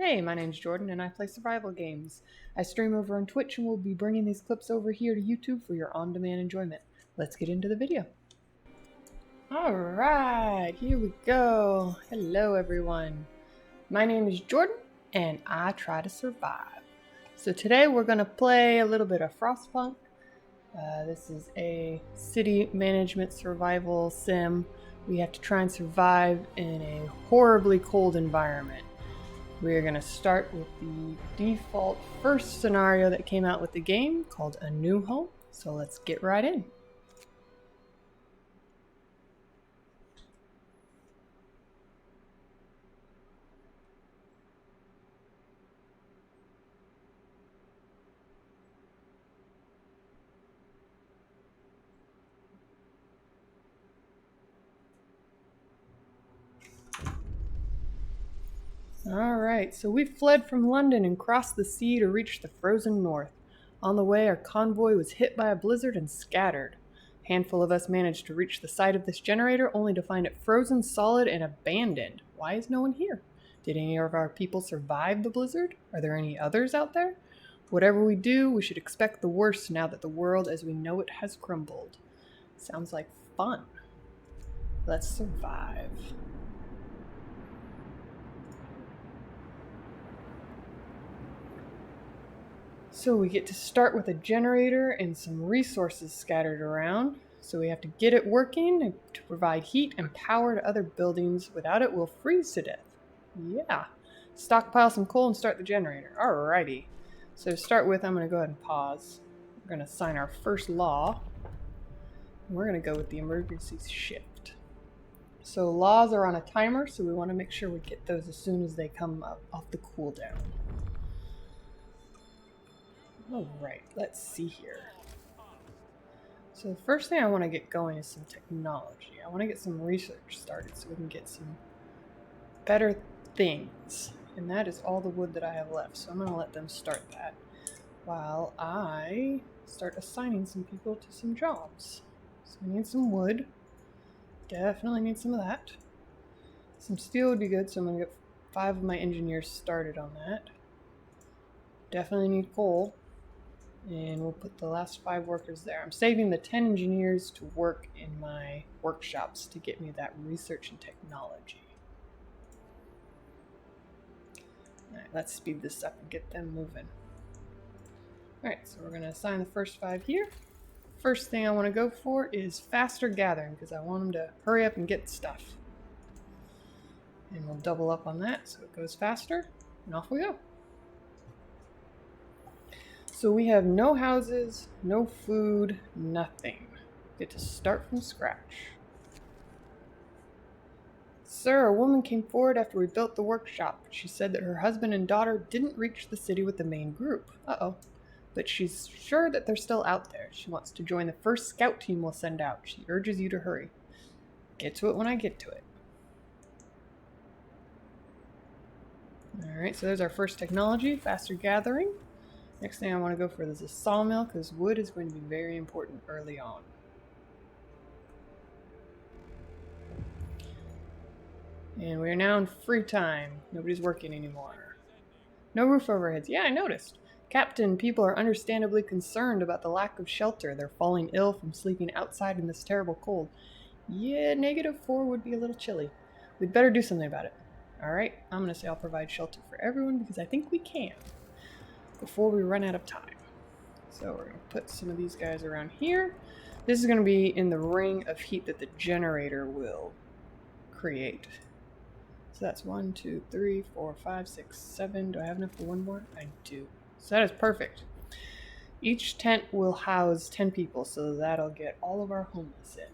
Hey, my name's Jordan and I play survival games. I stream over on Twitch and we'll be bringing these clips over here to YouTube for your on-demand enjoyment. Let's get into the video. Alright, here we go. Hello everyone. My name is Jordan and I try to survive. So today we're going to play a little bit of Frostpunk. This is a city management survival sim. We have to try and survive in a horribly cold environment. We're going to start with the default first scenario that came out with the game called A New Home. So let's get right in. Alright, so we fled from London and crossed the sea to reach the frozen north. On the way, our convoy was hit by a blizzard and scattered. A handful of us managed to reach the site of this generator only to find it frozen solid and abandoned. Why is no one here? Did any of our people survive the blizzard? Are there any others out there? Whatever we do, we should expect the worst now that the world as we know it has crumbled. Sounds like fun. Let's survive. So we get to start with a generator and some resources scattered around. So we have to get it working to provide heat and power to other buildings. Without it, we'll freeze to death. Yeah. Stockpile some coal and start the generator. Alrighty. So to start with, I'm going to go ahead and pause. We're going to sign our first law. And we're going to go with the emergency shift. So laws are on a timer, so we want to make sure we get those as soon as they come up off the cooldown. Alright, let's see here. So the first thing I want to get going is some technology. I want to get some research started so we can get some better things. And that is all the wood that I have left, so I'm going to let them start that while I start assigning some people to some jobs. So we need some wood. Definitely need some of that. Some steel would be good, so I'm going to get 5 of my engineers started on that. Definitely need coal. And we'll put the last 5 workers there. I'm saving the 10 engineers to work in my workshops to get me that research and technology. Alright, let's speed this up and get them moving. Alright, so we're going to assign the first 5 here. First thing I want to go for is faster gathering because I want them to hurry up and get stuff. And we'll double up on that so it goes faster. And off we go. So we have no houses, no food, nothing. Get to start from scratch. Sir, a woman came forward after we built the workshop. She said that her husband and daughter didn't reach the city with the main group. Uh-oh. But she's sure that they're still out there. She wants to join the first scout team we'll send out. She urges you to hurry. Get to it when I get to it. Alright, so there's our first technology, faster gathering. Next thing I want to go for is a sawmill because wood is going to be very important early on. And we are now in free time. Nobody's working anymore. No roof overheads. Yeah, I noticed. Captain, people are understandably concerned about the lack of shelter. They're falling ill from sleeping outside in this terrible cold. Yeah, -4 would be a little chilly. We'd better do something about it. Alright, I'm going to say I'll provide shelter for everyone because I think we can. Before we run out of time. So we're going to put some of these guys around here. This is going to be in the ring of heat that the generator will create. So that's 1, 2, 3, 4, 5, 6, 7. Do I have enough for one more? I do. So that is perfect. Each tent will house 10 people, so that'll get all of our homeless in.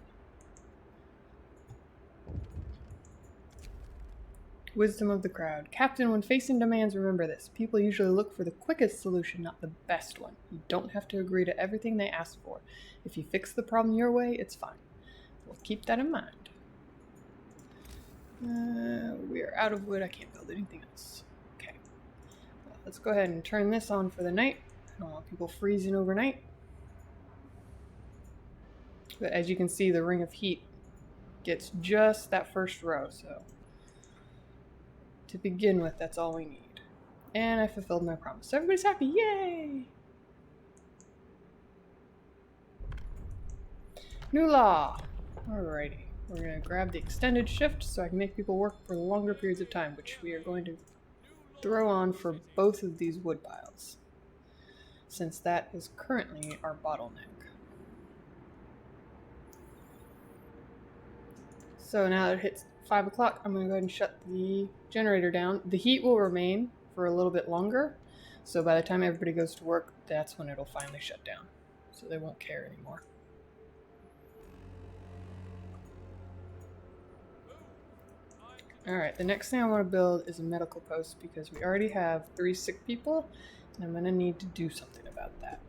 Wisdom of the crowd. Captain, when facing demands, remember this. People usually look for the quickest solution, not the best one. You don't have to agree to everything they ask for. If you fix the problem your way, it's fine. We'll keep that in mind. We are out of wood. I can't build anything else. Okay. Well, let's go ahead and turn this on for the night. I don't want people freezing overnight. But as you can see, the ring of heat gets just that first row, so to begin with, that's all we need. And I fulfilled my promise. So everybody's happy. Yay! New law. Alrighty. We're going to grab the extended shift so I can make people work for longer periods of time, which we are going to throw on for both of these wood piles, since that is currently our bottleneck. So now that it hits 5 o'clock, I'm going to go ahead and shut the generator down. The heat will remain for a little bit longer, so by the time everybody goes to work, that's when it'll finally shut down. So they won't care anymore. Alright, the next thing I want to build is a medical post because we already have 3 sick people, and I'm going to need to do something about that.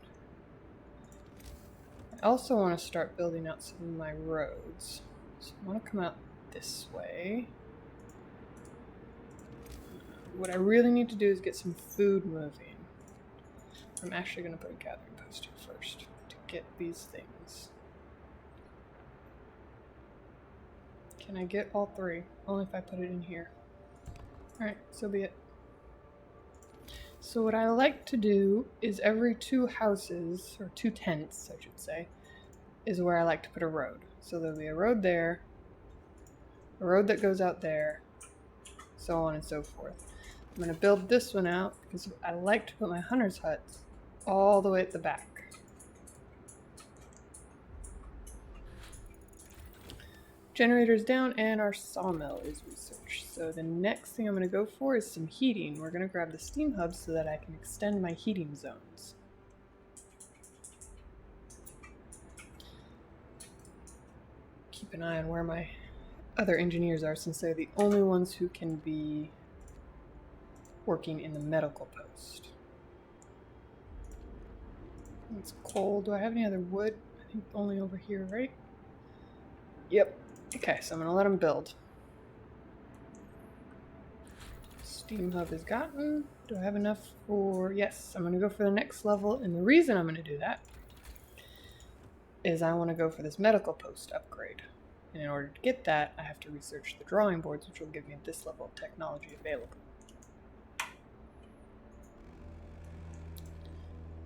I also want to start building out some of my roads. So I want to come out this way. What I really need to do is get some food moving. I'm actually going to put a gathering post here first to get these things. Can I get all 3? Only if I put it in here. Alright, so be it. So what I like to do is every 2 houses, or 2 tents, I should say, is where I like to put a road. So there'll be a road there, a road that goes out there, so on and so forth. I'm going to build this one out because I like to put my hunter's huts all the way at the back. Generator's down and our sawmill is researched. So the next thing I'm going to go for is some heating. We're going to grab the steam hub so that I can extend my heating zones. Keep an eye on where my other engineers are since they're the only ones who can be working in the medical post. It's coal. Do I have any other wood? I think only over here, right? Yep. Okay, so I'm going to let them build. Steam hub is gotten. Do I have enough for... Yes, I'm going to go for the next level. And the reason I'm going to do that is I want to go for this medical post upgrade. And in order to get that, I have to research the drawing boards, which will give me this level of technology available.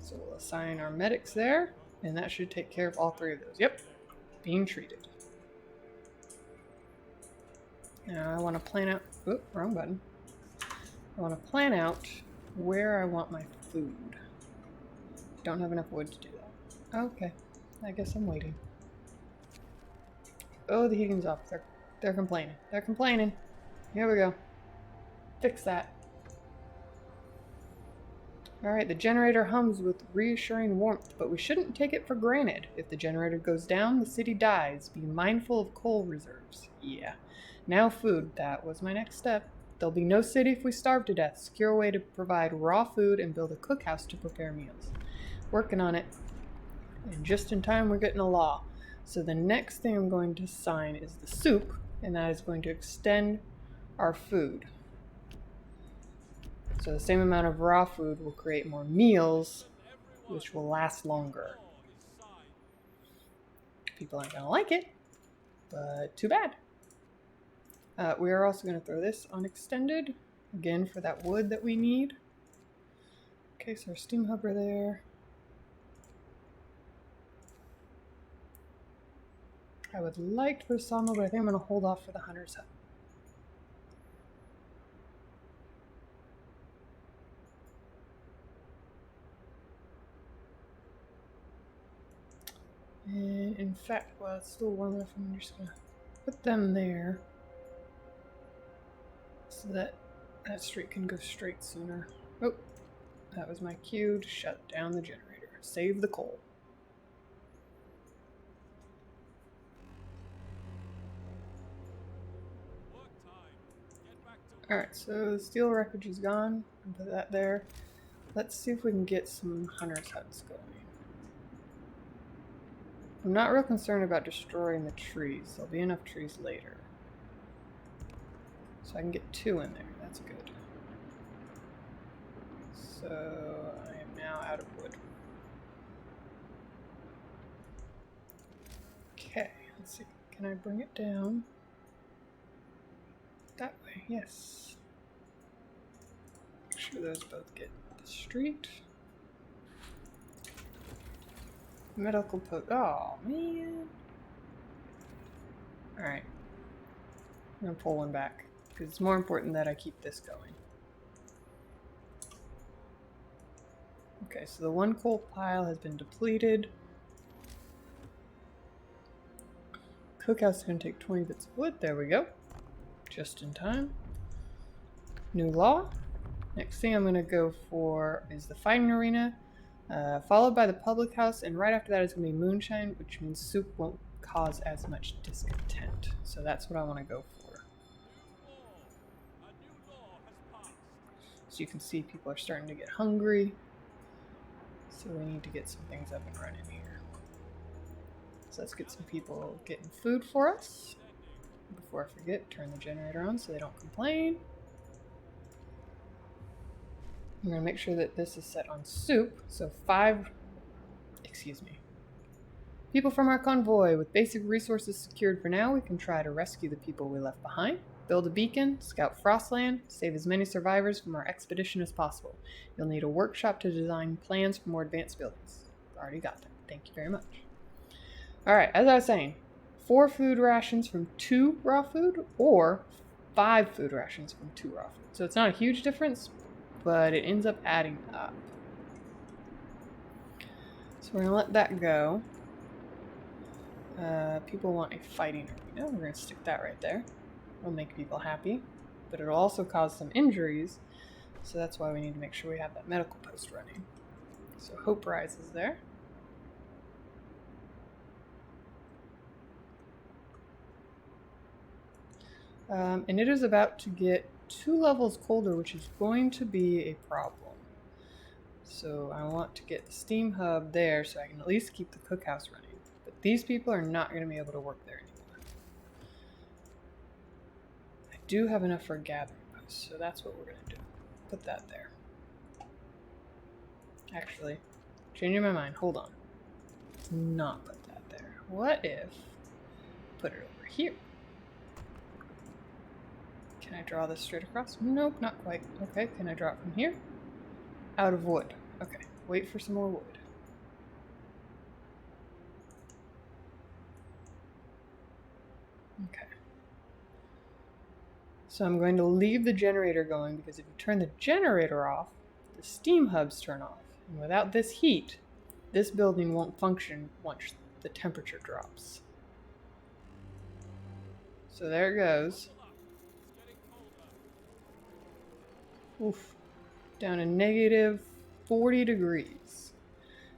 So we'll assign our medics there, and that should take care of all 3 of those. Yep, being treated. Now I want to plan out... Oop, wrong button. I want to plan out where I want my food. Don't have enough wood to do that. Okay, I guess I'm waiting. Oh, the heating's off. They're complaining. They're complaining. Here we go. Fix that. Alright, the generator hums with reassuring warmth, but we shouldn't take it for granted. If the generator goes down, the city dies. Be mindful of coal reserves. Yeah. Now food. That was my next step. There'll be no city if we starve to death. Secure a way to provide raw food and build a cookhouse to prepare meals. Working on it. And just in time, we're getting a law. So the next thing I'm going to sign is the soup, and that is going to extend our food. So the same amount of raw food will create more meals, which will last longer. People aren't going to like it, but too bad. We are also going to throw this on extended, again for that wood that we need. Okay, so our steam hubber there. I would like to put a sawmill, but I think I'm going to hold off for the hunter's hut. And in fact, while it's still warm enough, I'm just going to put them there so that that street can go straight sooner. Oh, that was my cue to shut down the generator. Save the coal. Alright, so the steel wreckage is gone. I'll put that there. Let's see if we can get some hunter's huts going. I'm not real concerned about destroying the trees. There'll be enough trees later. So I can get 2 in there. That's good. So I am now out of wood. Okay, let's see. Can I bring it down? That way, yes. sure those both get the street. Medical oh man. Alright. I'm gonna pull one back, because it's more important that I keep this going. Okay, so the one coal pile has been depleted. Cookhouse is gonna take 20 bits of wood. There we go. Just in time. New law. Next thing I'm gonna go for is the fighting arena, followed by the public house, and right after that is gonna be moonshine, which means soup won't cause as much discontent. So that's what I want to go for. So you can see people are starting to get hungry. So we need to get some things up and running here. So let's get some people getting food for us. Before I forget, turn the generator on so they don't complain. I'm going to make sure that this is set on soup. So people from our convoy. With basic resources secured for now, we can try to rescue the people we left behind, build a beacon, scout Frostland, save as many survivors from our expedition as possible. You'll need a workshop to design plans for more advanced buildings. Already got that. Thank you very much. Alright, as I was saying, 4 food rations from 2 raw food, or 5 food rations from 2 raw food. So it's not a huge difference, but it ends up adding up. So we're going to let that go. People want a fighting arena. We're going to stick that right there. It'll make people happy, but it'll also cause some injuries, so that's why we need to make sure we have that medical post running. So Hope Rise is there. And it is about to get 2 levels colder, which is going to be a problem. So I want to get the steam hub there so I can at least keep the cookhouse running. But these people are not going to be able to work there anymore. I do have enough for a gathering post, so that's what we're going to do. Put that there. Actually, changing my mind. Hold on. Let's not put that there. What if put it over here? Can I draw this straight across? Nope, not quite. Okay, can I draw it from here? Out of wood. Okay, wait for some more wood. Okay. So I'm going to leave the generator going, because if you turn the generator off, the steam hubs turn off. And without this heat, this building won't function once the temperature drops. So there it goes. Oof. Down to negative 40 degrees.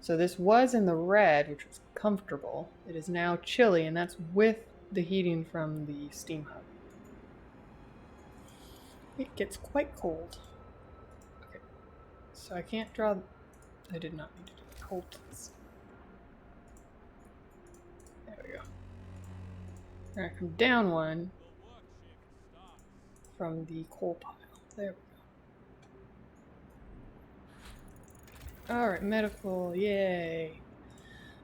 So this was in the red, which was comfortable. It is now chilly, and that's with the heating from the steam hub. It gets quite cold. Okay. So I can't draw... I did not need to do that. Hold please. There we go. We're gonna come down one from the coal pile. There we go. Alright, medical, yay.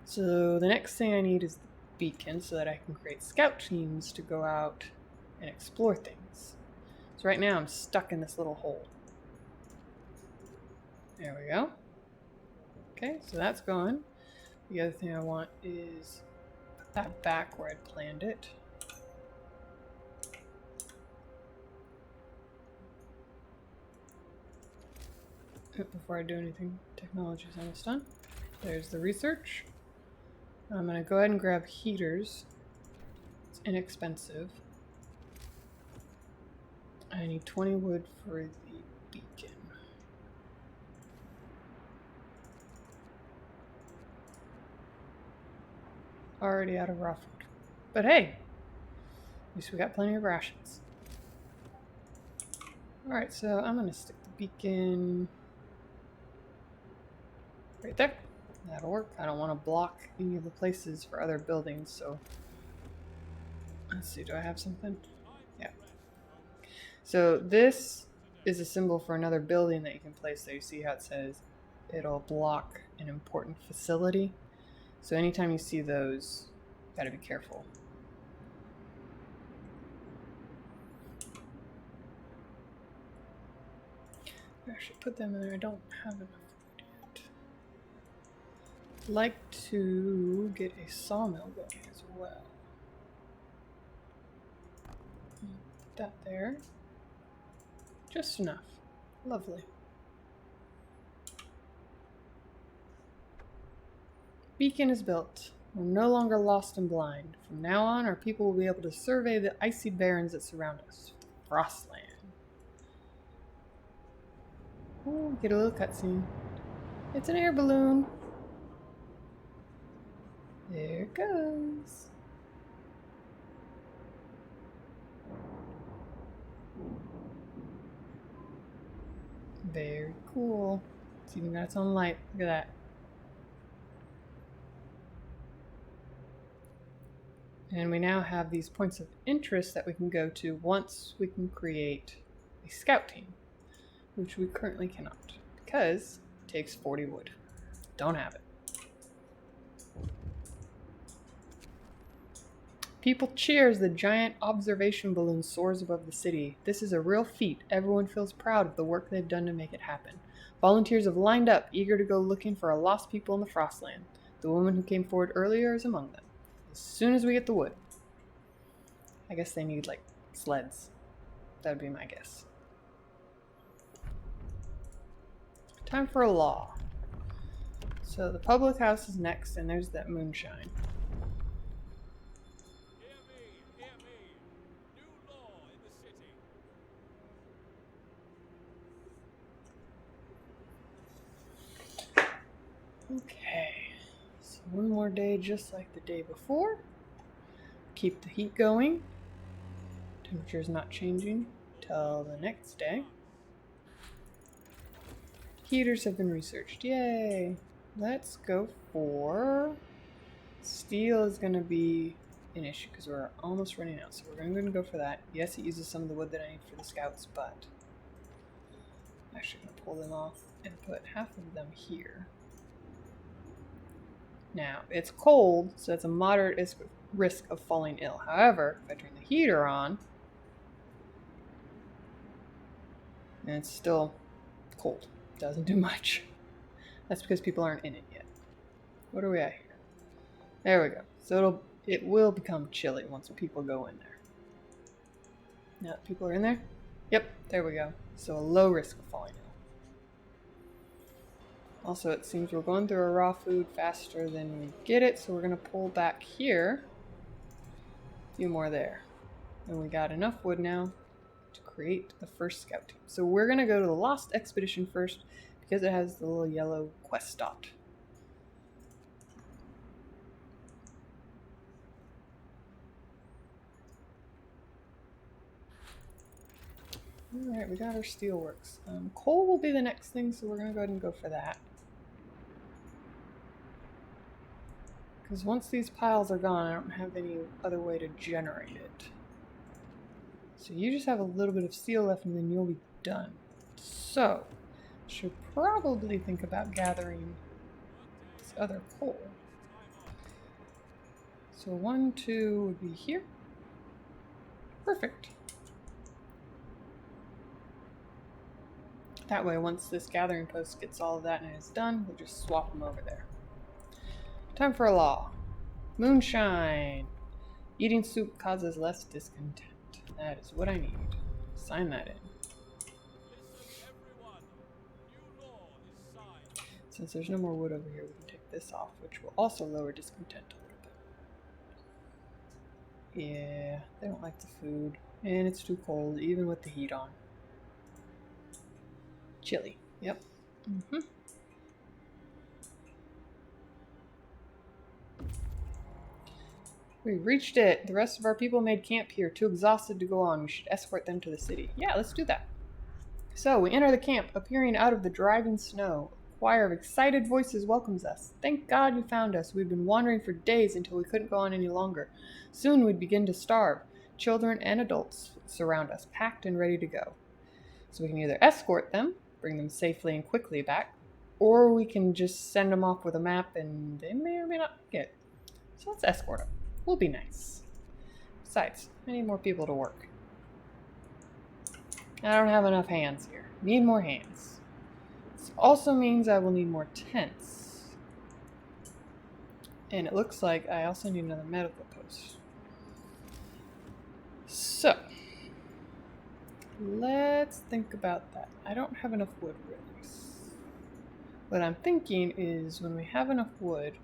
So the next thing I need is the beacon so that I can create scout teams to go out and explore things. So right now I'm stuck in this little hole. There we go. Okay, so that's going. The other thing I want is put that back where I'd planned it. Before I do anything, technology is almost done. There's the research. I'm going to go ahead and grab heaters. It's inexpensive. I need 20 wood for the beacon. Already out of raw food. But hey, at least we got plenty of rations. Alright, so I'm going to stick the beacon right there. That'll work. I don't want to block any of the places for other buildings, so let's see, do I have something? Yeah. So this is a symbol for another building that you can place there. You see how it says it'll block an important facility. So anytime you see those, you gotta be careful. I should put them in there. I don't have enough wood yet. I'd like to get a sawmill going as well. Put that there. Just enough. Lovely. Beacon is built. We're no longer lost and blind. From now on, our people will be able to survey the icy barrens that surround us. Frostland. Oh, get a little cutscene. It's an air balloon. There it goes. Very cool. It's even got its own light. Look at that. And we now have these points of interest that we can go to once we can create a scout team, which we currently cannot because it takes 40 wood. Don't have it. People cheer as the giant observation balloon soars above the city. This is a real feat. Everyone feels proud of the work they've done to make it happen. Volunteers have lined up, eager to go looking for a lost people in the Frostland. The woman who came forward earlier is among them. As soon as we get the wood. I guess they need, like, sleds. That would be my guess. Time for a law. So the public house is next, and there's that moonshine. Okay, so one more day just like the day before. Keep the heat going. Temperature's not changing till the next day. Heaters have been researched. Yay! Let's go for... Steel is going to be an issue because we're almost running out. So we're going to go for that. Yes, it uses some of the wood that I need for the scouts, but I'm actually going to pull them off and put half of them here. Now, it's cold, so it's a moderate risk of falling ill. However, if I turn the heater on, and it's still cold, doesn't do much. That's because people aren't in it yet. What are we at here? There we go. So it will become chilly once people go in there. Now that people are in there? Yep, there we go. So a low risk of falling ill. Also, it seems we're going through our raw food faster than we get it, so we're going to pull back here. A few more there. And we got enough wood now to create the first scout team. So we're going to go to the Lost Expedition first because it has the little yellow quest dot. Alright, we got our steelworks. Coal will be the next thing, so we're going to go ahead and go for that. Because once these piles are gone, I don't have any other way to generate it. So you just have a little bit of steel left and then you'll be done. So, should probably think about gathering this other coal. So 1, 2 would be here. Perfect. That way, once this gathering post gets all of that and it's done, we'll just swap them over there. Time for a law. Moonshine. Eating soup causes less discontent. That is what I need. Sign that in. Since there's no more wood over here, we can take this off, which will also lower discontent a little bit. Yeah, they don't like the food. And it's too cold, even with the heat on. Chilly. Yep. We reached it. The rest of our people made camp here, too exhausted to go on. We should escort them to the city. Yeah, let's do that. So, we enter the camp, appearing out of the driving snow. A choir of excited voices welcomes us. Thank God you found us. We'd been wandering for days until we couldn't go on any longer. Soon we'd begin to starve. Children and adults surround us, packed and ready to go. So we can either escort them, bring them safely and quickly back, or we can just send them off with a map and they may or may not get. So let's escort them. We'll be nice. Besides, I need more people to work. I don't have enough hands here. Need more hands. Also means I will need more tents. And it looks like I also need another medical post. So, let's think about that. I don't have enough wood really. What I'm thinking is when we have enough wood,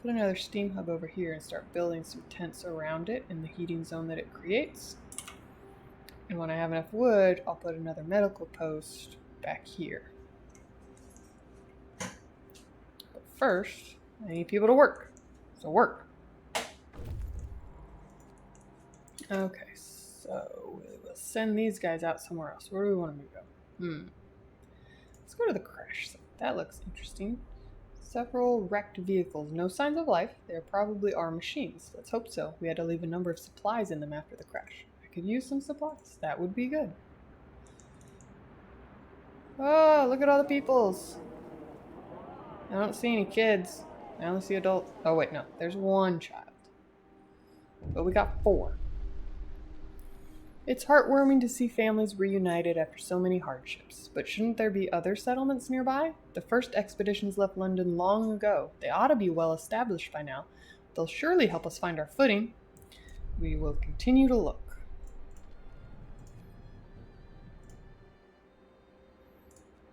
put another steam hub over here and start building some tents around it in the heating zone that it creates. And when I have enough wood, I'll put another medical post back here. But first, I need people to work. So work. Okay, so we'll send these guys out somewhere else. Where do we want them to go? Let's go to the crash site. That looks interesting. Several wrecked vehicles. No signs of life. There probably are machines. Let's hope so. We had to leave a number of supplies in them after the crash. I could use some supplies. That would be good. Oh, look at all the peoples. I don't see any kids. I only see adults. Oh, wait, no. There's one child. But we got 4. It's heartwarming to see families reunited after so many hardships. But shouldn't there be other settlements nearby? The first expeditions left London long ago. They ought to be well established by now. They'll surely help us find our footing. We will continue to look.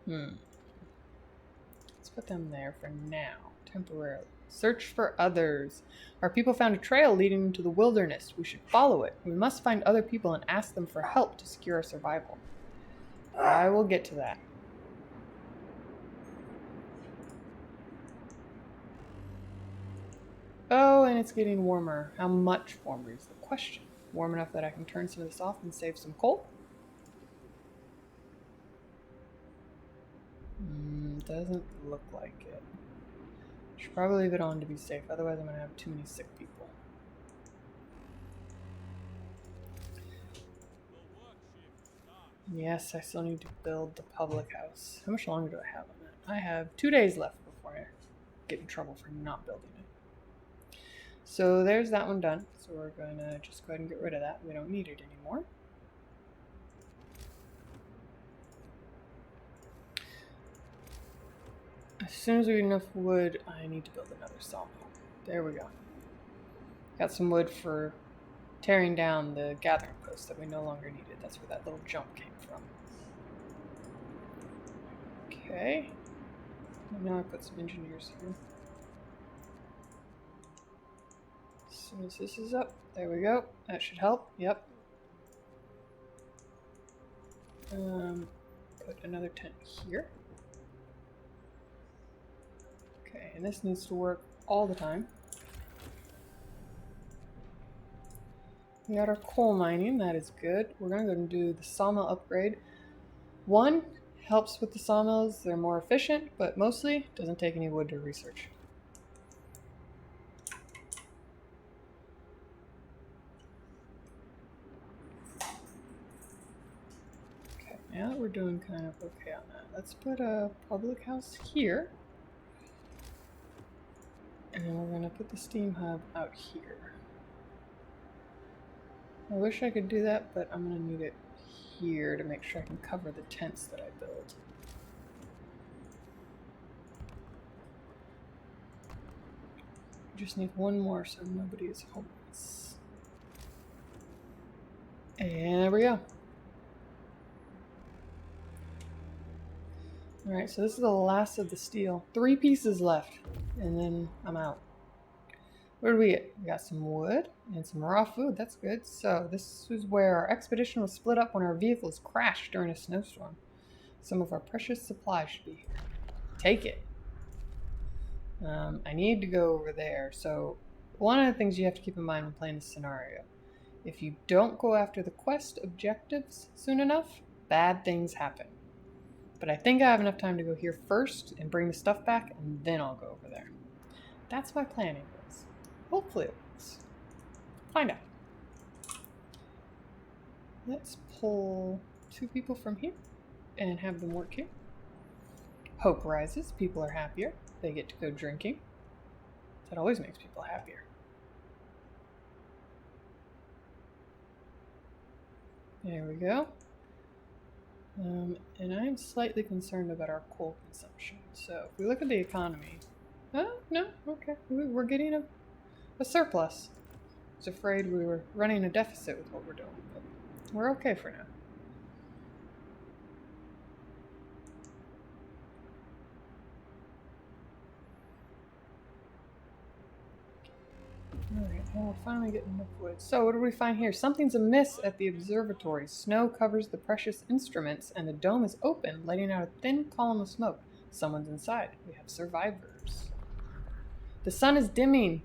Let's put them there for now, temporarily. Search for others. Our people found a trail leading into the wilderness. We should follow it. We must find other people and ask them for help to secure our survival. I will get to that. Oh, and it's getting warmer. How much warmer is the question? Warm enough that I can turn some of this off and save some coal? Doesn't look like it. Should probably leave it on to be safe, otherwise I'm going to have too many sick people. Yes, I still need to build the public house. How much longer do I have on that? I have 2 days left before I get in trouble for not building it. So there's that one done. So we're going to just go ahead and get rid of that. We don't need it anymore. As soon as we get enough wood, I need to build another sawmill. There we go. Got some wood for tearing down the gathering post that we no longer needed. That's where that little jump came from. Okay. And now I put some engineers here. As soon as this is up, there we go. That should help. Yep. Put another tent here. Okay, and this needs to work all the time. We got our coal mining, that is good. We're going to go and do the sawmill upgrade. One, helps with the sawmills, they're more efficient, but mostly doesn't take any wood to research. Okay, now that we're doing kind of okay on that, let's put a public house here. And then we're going to put the steam hub out here. I wish I could do that, but I'm going to need it here to make sure I can cover the tents that I build. Just need one more so nobody is homeless. And there we go. Alright, so this is the last of the steel. 3 pieces left, and then I'm out. What did we get? We got some wood and some raw food. That's good. So this is where our expedition was split up when our vehicles crashed during a snowstorm. Some of our precious supplies should be here. Take it. I need to go over there. So one of the things you have to keep in mind when playing this scenario, if you don't go after the quest objectives soon enough, bad things happen. But I think I have enough time to go here first and bring the stuff back, and then I'll go over there. That's my plan anyways. Hopefully it works. Find out. Let's pull 2 people from here and have them work here. Hope rises. People are happier. They get to go drinking. That always makes people happier. There we go. And I'm slightly concerned about our coal consumption. So if we look at the economy, oh, no, okay, we're getting a surplus. I was afraid we were running a deficit with what we're doing, but we're okay for now. Alright, well, we're finally getting enough wood. So, what do we find here? Something's amiss at the observatory. Snow covers the precious instruments, and the dome is open, letting out a thin column of smoke. Someone's inside. We have survivors. The sun is dimming.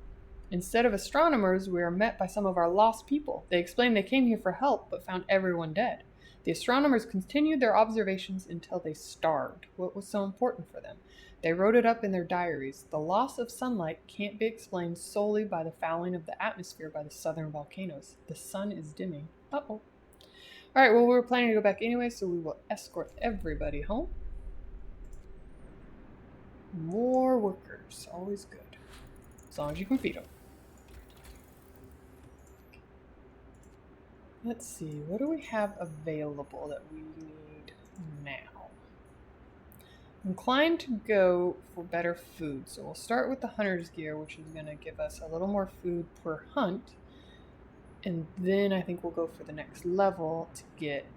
Instead of astronomers, we are met by some of our lost people. They explain they came here for help, but found everyone dead. The astronomers continued their observations until they starved. What was so important for them? They wrote it up in their diaries. The loss of sunlight can't be explained solely by the fouling of the atmosphere by the southern volcanoes. The sun is dimming. Uh-oh. Alright, well, we were planning to go back anyway, so we will escort everybody home. More workers. Always good. As long as you can feed them. Let's see, what do we have available that we need now? I'm inclined to go for better food, so we'll start with the hunter's gear, which is going to give us a little more food per hunt, and then I think we'll go for the next level to get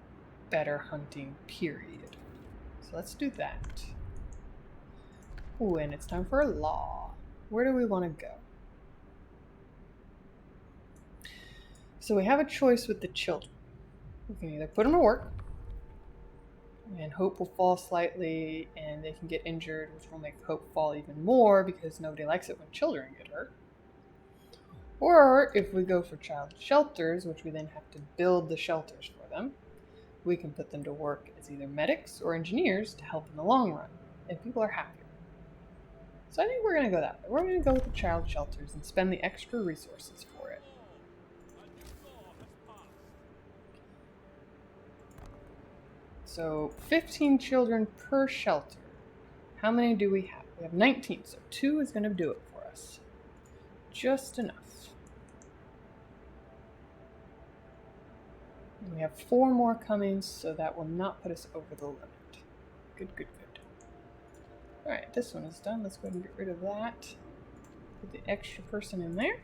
better hunting, period. So let's do that. Ooh, and it's time for a law. Where do we want to go? So we have a choice with the children. We can either put them to work, and hope will fall slightly, and they can get injured, which will make hope fall even more because nobody likes it when children get hurt. Or if we go for child shelters, which we then have to build the shelters for them, we can put them to work as either medics or engineers to help in the long run, and people are happier. So I think we're going to go that way. We're going to go with the child shelters and spend the extra resources for it. So 15 children per shelter. How many do we have? We have 19, so 2 is going to do it for us. Just enough. And we have 4 more coming, so that will not put us over the limit. Good, good, good. Alright, this one is done. Let's go ahead and get rid of that. Put the extra person in there.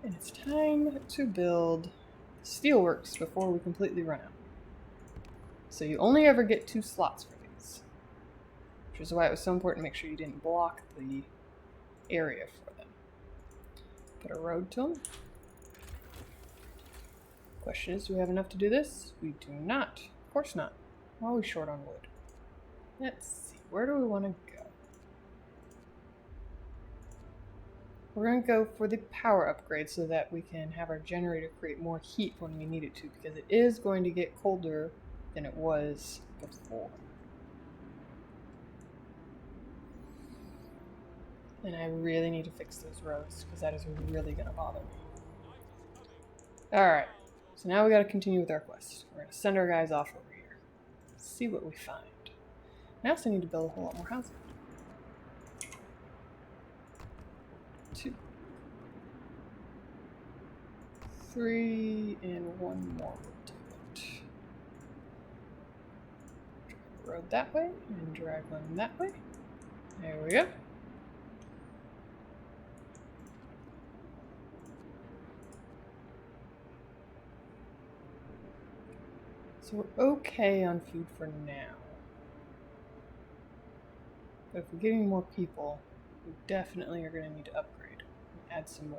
And it's time to build steelworks before we completely run out. So you only ever get 2 slots for these, which is why it was so important to make sure you didn't block the area for them. Put a road to them. Question is, do we have enough to do this? We do not. Of course not. We're always short on wood. Let's see, where do we want to go? We're going to go for the power upgrade so that we can have our generator create more heat when we need it to, because it is going to get colder than it was before. And I really need to fix those roads, because that is really going to bother me. Alright, so now we got to continue with our quest. We're going to send our guys off over here. See what we find. I also need to build a whole lot more housing. 2, 3, and 1 more will do it. Drive the road that way, and drag one that way. There we go. So we're okay on food for now. But if we're getting more people, we definitely are going to need to upgrade and add some more.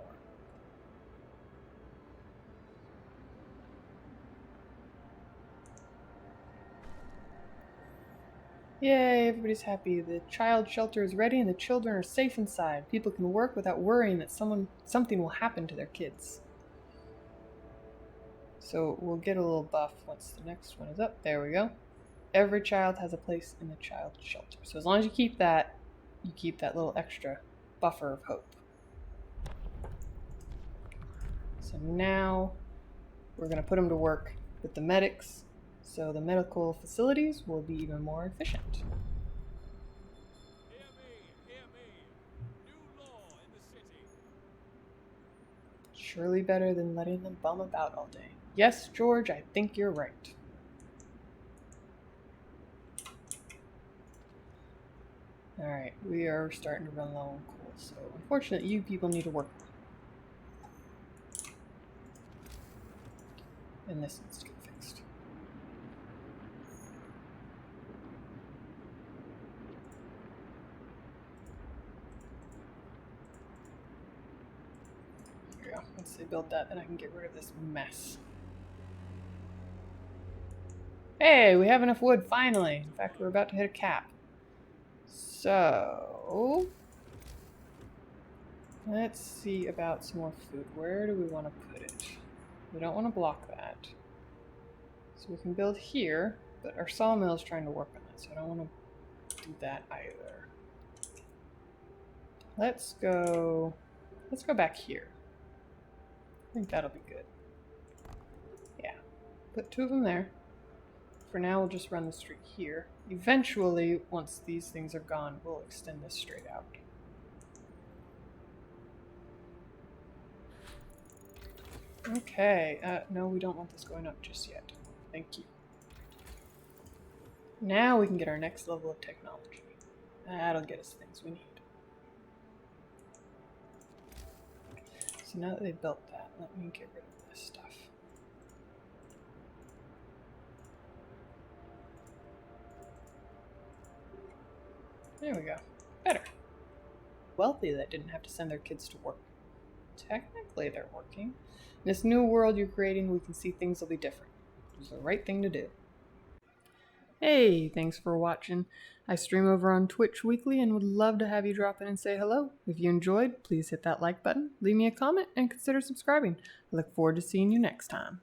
Yay, everybody's happy. The child shelter is ready and the children are safe inside. People can work without worrying that something will happen to their kids. So we'll get a little buff once the next one is up. There we go. Every child has a place in the child shelter. So as long as you keep that little extra buffer of hope. So now we're going to put them to work with the medics, so the medical facilities will be even more efficient. Hear me. New law in the city. Surely better than letting them bum about all day. Yes, George, I think you're right. Alright, we are starting to run low on coal, so unfortunately you people need to work. And this needs to get fixed. Here we go. Once they build that, then I can get rid of this mess. Hey, we have enough wood, finally. In fact, we're about to hit a cap. So, let's see about some more food. Where do we want to put it? We don't want to block that. So we can build here, but our sawmill is trying to work on that, so I don't want to do that either. Let's go back here. I think that'll be good. Yeah, put 2 of them there. For now, we'll just run the street here. Eventually, once these things are gone, we'll extend this straight out. Okay, no, we don't want this going up just yet. Thank you. Now we can get our next level of technology. That'll get us things we need. So now that they've built that, let me get rid of this stuff. There we go. Better. Wealthy that didn't have to send their kids to work. Technically, they're working. In this new world you're creating, we can see things will be different. It's the right thing to do. Hey, thanks for watching. I stream over on Twitch weekly and would love to have you drop in and say hello. If you enjoyed, please hit that like button, leave me a comment, and consider subscribing. I look forward to seeing you next time.